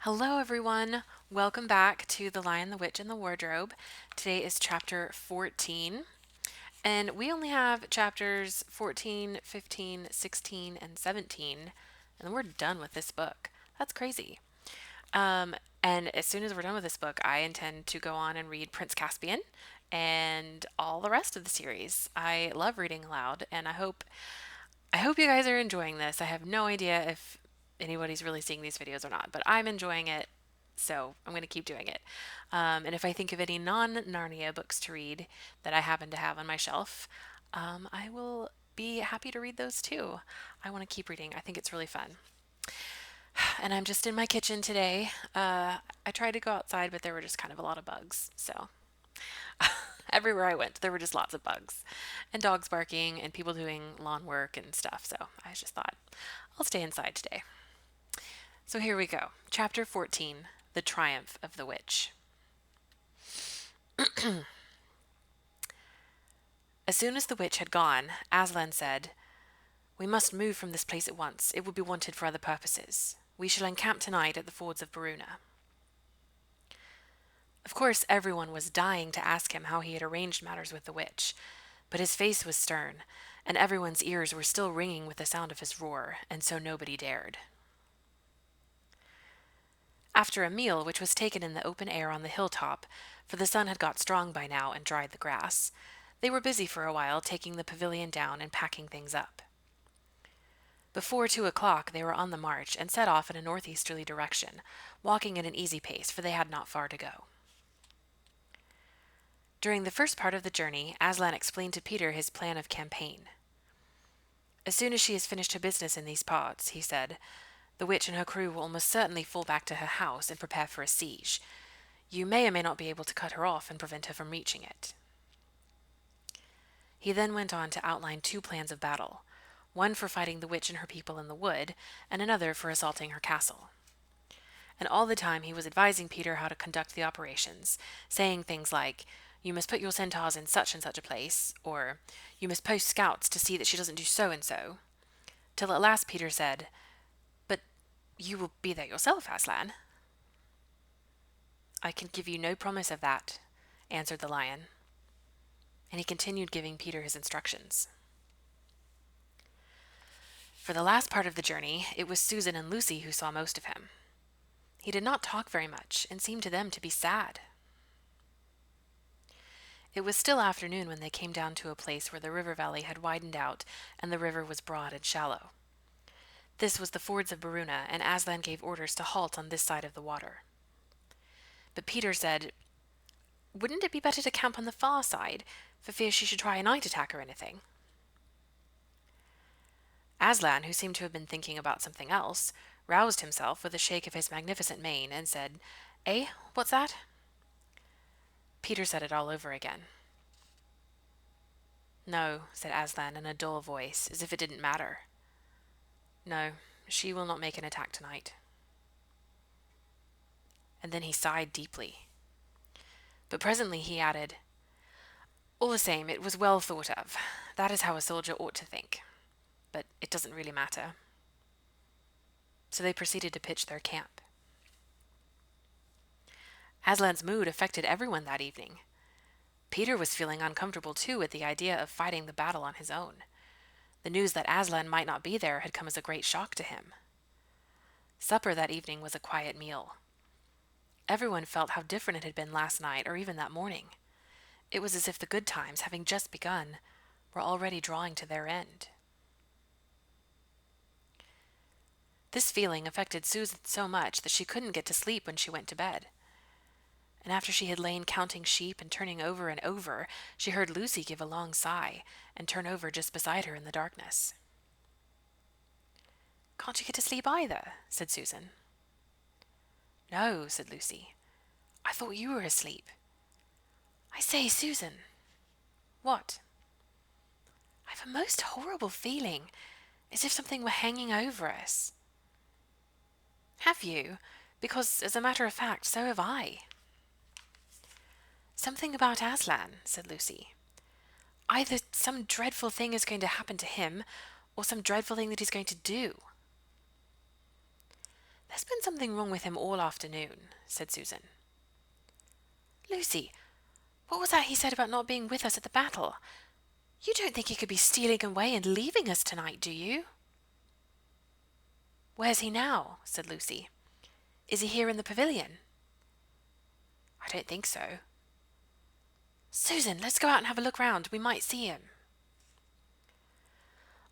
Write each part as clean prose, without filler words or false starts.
Hello, everyone. Welcome back to The Lion, the Witch, and the Wardrobe. Today is chapter 14, and we only have chapters 14, 15, 16, and 17, and then we're done with this book. That's crazy. Um, and as soon as we're done with this book, I intend to go on and read Prince Caspian and all the rest of the series. I love reading aloud, and I hope you guys are enjoying this. I have no idea if anybody's really seeing these videos or not, but I'm enjoying it, so I'm going to keep doing it. And if I think of any non-Narnia books to read that I happen to have on my shelf, I will be happy to read those too. I want to keep reading. I think it's really fun. And I'm just in my kitchen today. I tried to go outside, but there were just kind of a lot of bugs. So everywhere I went, there were just lots of bugs and dogs barking and people doing lawn work and stuff. So I just thought, I'll stay inside today. So here we go. Chapter 14, The Triumph of the Witch. As soon as the witch had gone, Aslan said, "We must move from this place at once. It will be wanted for other purposes. We shall encamp tonight at the fords of Baruna." Of course, everyone was dying to ask him how he had arranged matters with the witch, but his face was stern, and everyone's ears were still ringing with the sound of his roar, and so nobody dared. After a meal which was taken in the open air on the hilltop, for the sun had got strong by now and dried the grass, they were busy for a while taking the pavilion down and packing things up. Before 2 o'clock they were on the march and set off in a northeasterly direction, walking at an easy pace, for they had not far to go. During the first part of the journey, Aslan explained to Peter his plan of campaign. "As soon as she has finished her business in these parts," he said, "the witch and her crew will almost certainly fall back to her house and prepare for a siege. You may or may not be able to cut her off and prevent her from reaching it." He then went on to outline two plans of battle, one for fighting the witch and her people in the wood, and another for assaulting her castle. And all the time he was advising Peter how to conduct the operations, saying things like, "You must put your centaurs in such and such a place," or "You must post scouts to see that she doesn't do so and so," till at last Peter said, "But you will be there yourself, Aslan." "I can give you no promise of that," answered the lion, and he continued giving Peter his instructions. For the last part of the journey, it was Susan and Lucy who saw most of him. He did not talk very much, and seemed to them to be sad. It was still afternoon when they came down to a place where the river valley had widened out, and the river was broad and shallow. This was the fords of Baruna, and Aslan gave orders to halt on this side of the water. But Peter said, "Wouldn't it be better to camp on the far side, for fear she should try a night attack or anything?" Aslan, who seemed to have been thinking about something else, roused himself with a shake of his magnificent mane, and said, "Eh, what's that?" Peter said it all over again. "No," said Aslan in a dull voice, as if it didn't matter. "No, she will not make an attack tonight." And then he sighed deeply. But presently he added, "All the same, it was well thought of. That is how a soldier ought to think. But it doesn't really matter." So they proceeded to pitch their camp. Aslan's mood affected everyone that evening. Peter was feeling uncomfortable too at the idea of fighting the battle on his own. The news that Aslan might not be there had come as a great shock to him. Supper that evening was a quiet meal. Everyone felt how different it had been last night or even that morning. It was as if the good times, having just begun, were already drawing to their end. This feeling affected Susan so much that she couldn't get to sleep when she went to bed. And after she had lain counting sheep and turning over and over, she heard Lucy give a long sigh and turn over just beside her in the darkness. "Can't you get to sleep either?" said Susan. "No," said Lucy. "I thought you were asleep." "I say, Susan." "What?" "I've a most horrible feeling, as if something were hanging over us." "Have you? Because, as a matter of fact, so have I." "Something about Aslan," said Lucy. "Either some dreadful thing is going to happen to him, or some dreadful thing that he's going to do." There's been something wrong with him all afternoon, said Susan. Lucy, what was that he said about not being with us at the battle? You don't think he could be stealing away and leaving us tonight, do you? Where's he now? Said Lucy. Is he here in the pavilion? I don't think so. Susan, let's go out and have a look round. We might see him.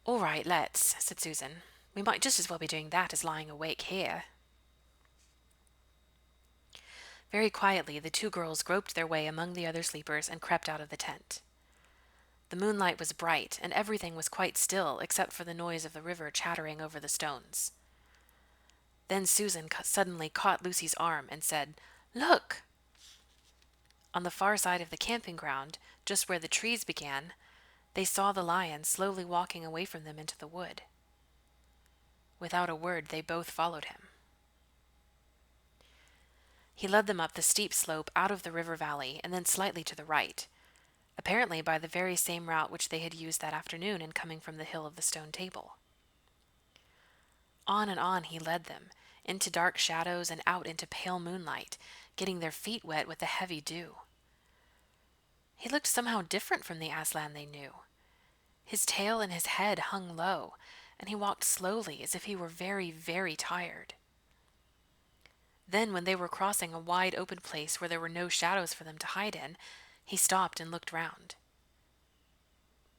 All right, let's, said Susan. We might just as well be doing that as lying awake here. Very quietly, the two girls groped their way among the other sleepers and crept out of the tent. The moonlight was bright, and everything was quite still except for the noise of the river chattering over the stones. Then Susan suddenly caught Lucy's arm and said, "Look!" On the far side of the camping ground, just where the trees began, they saw the lion slowly walking away from them into the wood. Without a word, they both followed him. He led them up the steep slope out of the river valley and then slightly to the right, apparently by the very same route which they had used that afternoon in coming from the hill of the stone table. On and on he led them, into dark shadows and out into pale moonlight, getting their feet wet with the heavy dew. He looked somehow different from the Aslan they knew. His tail and his head hung low, and he walked slowly as if he were very, very tired. Then, when they were crossing a wide open place where there were no shadows for them to hide in, he stopped and looked round.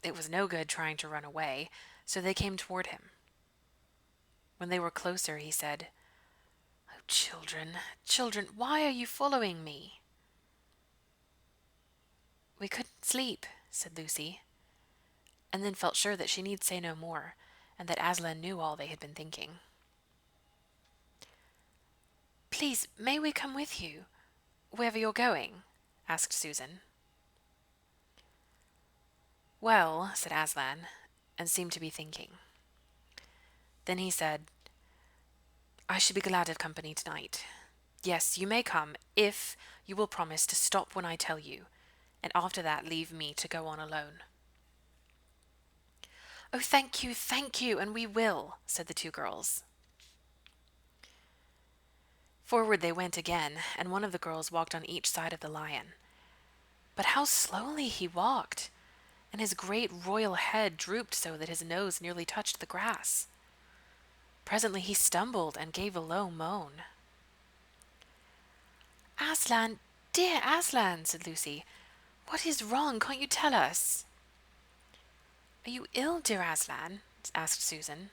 It was no good trying to run away, so they came toward him. When they were closer, he said, "Oh, children, children, why are you following me?" "We couldn't sleep," said Lucy, and then felt sure that she need say no more, and that Aslan knew all they had been thinking. "Please, may we come with you, wherever you're going?" asked Susan. "Well," said Aslan, and seemed to be thinking. Then he said, "I should be glad of company tonight. Yes, you may come, if you will promise to stop when I tell you, and after that leave me to go on alone." "Oh, thank you, and we will," said the two girls. Forward they went again, and one of the girls walked on each side of the lion. But how slowly he walked, and his great royal head drooped so that his nose nearly touched the grass. Presently he stumbled and gave a low moan. "Aslan, dear Aslan," said Lucy, "what is wrong? Can't you tell us?" "Are you ill, dear Aslan?" asked Susan.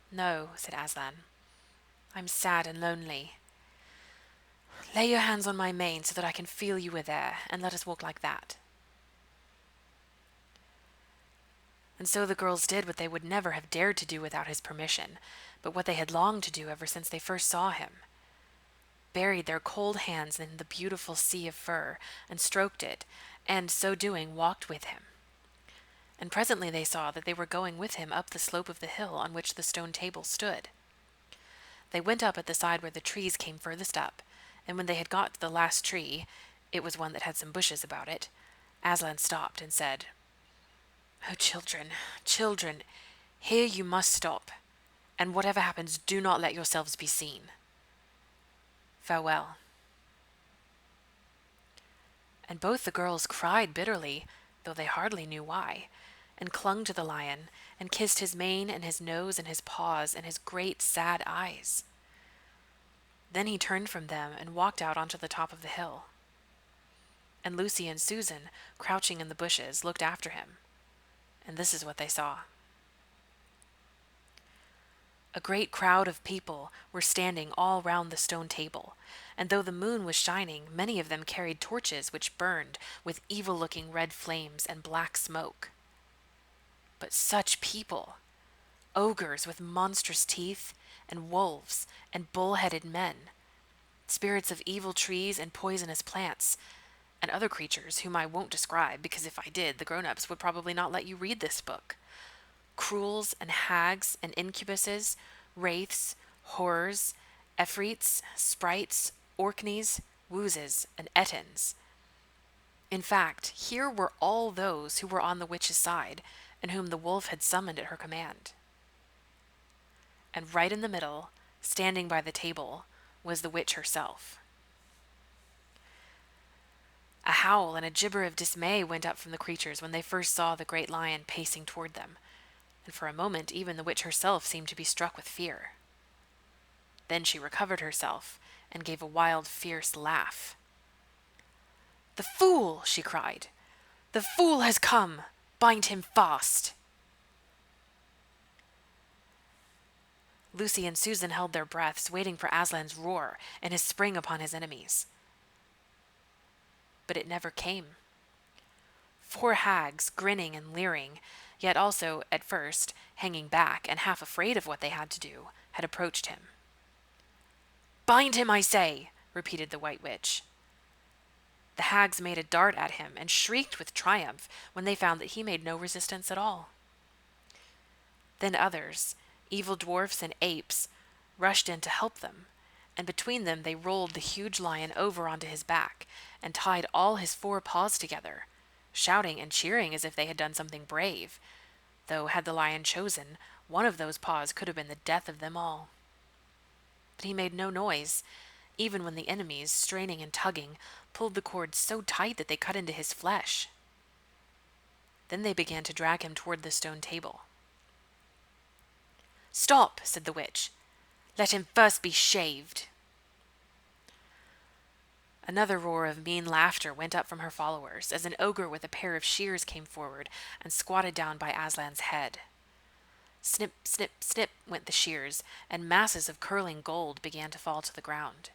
"No," said Aslan. "I'm sad and lonely. Lay your hands on my mane so that I can feel you were there, and let us walk like that." And so the girls did what they would never have dared to do without his permission, but what they had longed to do ever since they first saw him. Buried their cold hands in the beautiful sea of fur and stroked it, and so doing walked with him. And presently they saw that they were going with him up the slope of the hill on which the stone table stood. They went up at the side where the trees came furthest up, and when they had got to the last tree, it was one that had some bushes about it, Aslan stopped and said, "Oh, children, children, here you must stop, and whatever happens, do not let yourselves be seen. Farewell." And both the girls cried bitterly, though they hardly knew why, and clung to the lion, and kissed his mane and his nose and his paws and his great sad eyes. Then he turned from them and walked out onto the top of the hill. And Lucy and Susan, crouching in the bushes, looked after him, and this is what they saw. A great crowd of people were standing all round the stone table, and though the moon was shining, many of them carried torches which burned with evil-looking red flames and black smoke. But such people! Ogres with monstrous teeth, and wolves, and bull-headed men, spirits of evil trees and poisonous plants, and other creatures whom I won't describe, because if I did, the grown-ups would probably not let you read this book. Cruels and hags and incubuses, wraiths, horrors, efreets, sprites, orkneys, woozes, and ettins. In fact, here were all those who were on the witch's side, and whom the wolf had summoned at her command. And right in the middle, Standing by the table was the witch herself. A howl and a gibber of dismay went up from the creatures when they first saw the great lion pacing toward them, and for a moment even the witch herself seemed to be struck with fear. Then she recovered herself and gave a wild, fierce laugh. "The fool!" she cried. "The fool has come! Bind him fast!" Lucy and Susan held their breaths, waiting for Aslan's roar and his spring upon his enemies. But it never came. 4 hags, grinning and leering, yet also, at first, hanging back and half afraid of what they had to do, had approached him. "Bind him, I say!" repeated the White Witch. The hags made a dart at him and shrieked with triumph when they found that he made no resistance at all. Then others, evil dwarfs and apes, rushed in to help them, and between them they rolled the huge lion over onto his back and tied all his 4 paws together, shouting and cheering as if they had done something brave, though had the lion chosen, one of those paws could have been the death of them all. But he made no noise, even when the enemies, straining and tugging, pulled the cords so tight that they cut into his flesh. Then they began to drag him toward the stone table. "Stop," said the witch. "Let him first be shaved." Another roar of mean laughter went up from her followers as an ogre with a pair of shears came forward and squatted down by Aslan's head. Snip, snip, snip went the shears, and masses of curling gold began to fall to the ground.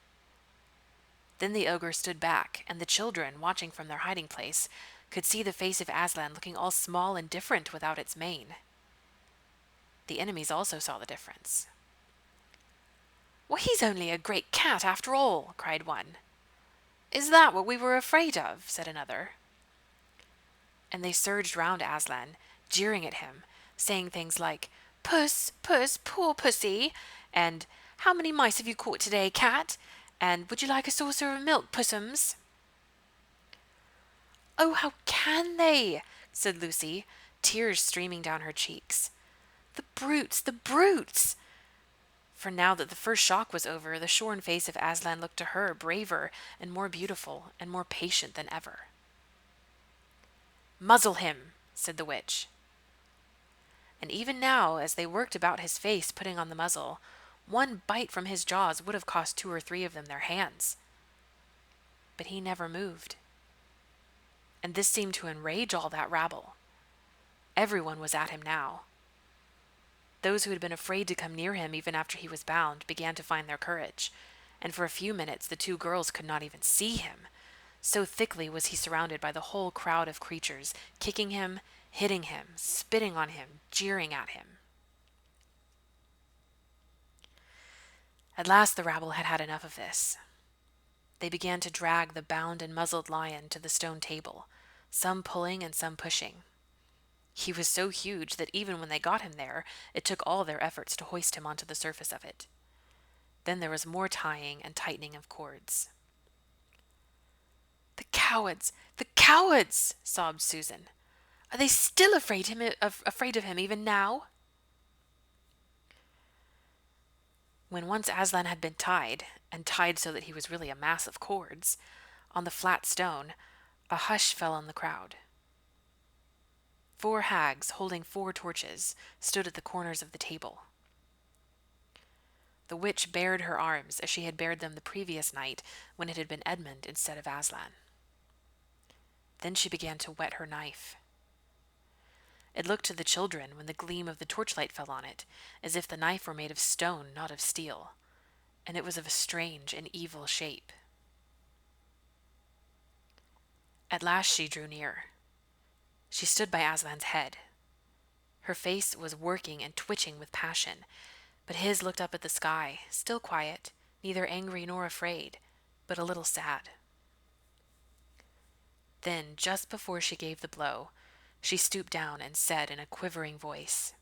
Then the ogre stood back, and the children, watching from their hiding place, could see the face of Aslan looking all small and different without its mane. The enemies also saw the difference. "Well, he's only a great cat after all," cried one. "Is that what we were afraid of?" said another. And they surged round Aslan, jeering at him, saying things like, "Puss, puss, poor pussy," and "How many mice have you caught today, cat?" and "Would you like a saucer of milk, pussums?" "Oh, how can they?" said Lucy, tears streaming down her cheeks. "The brutes, the brutes!" For now that the first shock was over, the shorn face of Aslan looked to her braver and more beautiful and more patient than ever. "Muzzle him," said the witch. And even now, as they worked about his face putting on the muzzle, one bite from his jaws would have cost 2 or 3 of them their hands. But he never moved. And this seemed to enrage all that rabble. Everyone was at him now. Those who had been afraid to come near him even after he was bound began to find their courage, and for a few minutes the 2 girls could not even see him. So thickly was he surrounded by the whole crowd of creatures, kicking him, hitting him, spitting on him, jeering at him. At last the rabble had had enough of this. They began to drag the bound and muzzled lion to the stone table, some pulling and some pushing. He was so huge that even when they got him there, it took all their efforts to hoist him onto the surface of it. Then there was more tying and tightening of cords. "The cowards! The cowards!" sobbed Susan. "Are they still afraid of him even now?" When once Aslan had been tied, and tied so that he was really a mass of cords, on the flat stone, a hush fell on the crowd. 4 hags, holding 4 torches, stood at the corners of the table. The witch bared her arms as she had bared them the previous night when it had been Edmund instead of Aslan. Then she began to whet her knife. It looked to the children, when the gleam of the torchlight fell on it, as if the knife were made of stone, not of steel, and it was of a strange and evil shape. At last she drew near. She stood by Aslan's head. Her face was working and twitching with passion, but his looked up at the sky, still quiet, neither angry nor afraid, but a little sad. Then, just before she gave the blow, she stooped down and said in a quivering voice,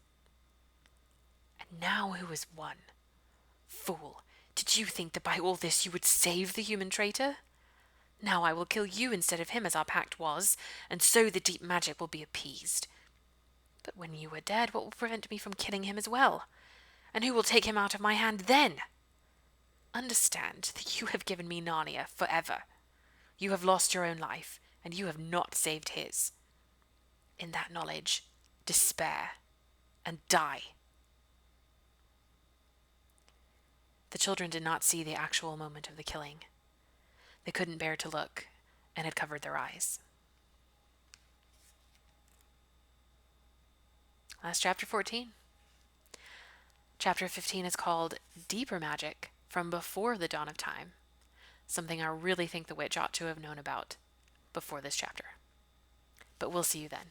"And now who is won? Fool, did you think that by all this you would save the human traitor? Now I will kill you instead of him as our pact was, and so the deep magic will be appeased. But when you are dead, what will prevent me from killing him as well? And who will take him out of my hand then?" understand that you have given me Narnia forever. You have lost your own life, and you have not saved his. In that knowledge, despair and die." The children did not see the actual moment of the killing. They couldn't bear to look and had covered their eyes. That's chapter 14. Chapter 15 is called Deeper Magic from Before the Dawn of Time, something I really think the witch ought to have known about before this chapter. But we'll see you then.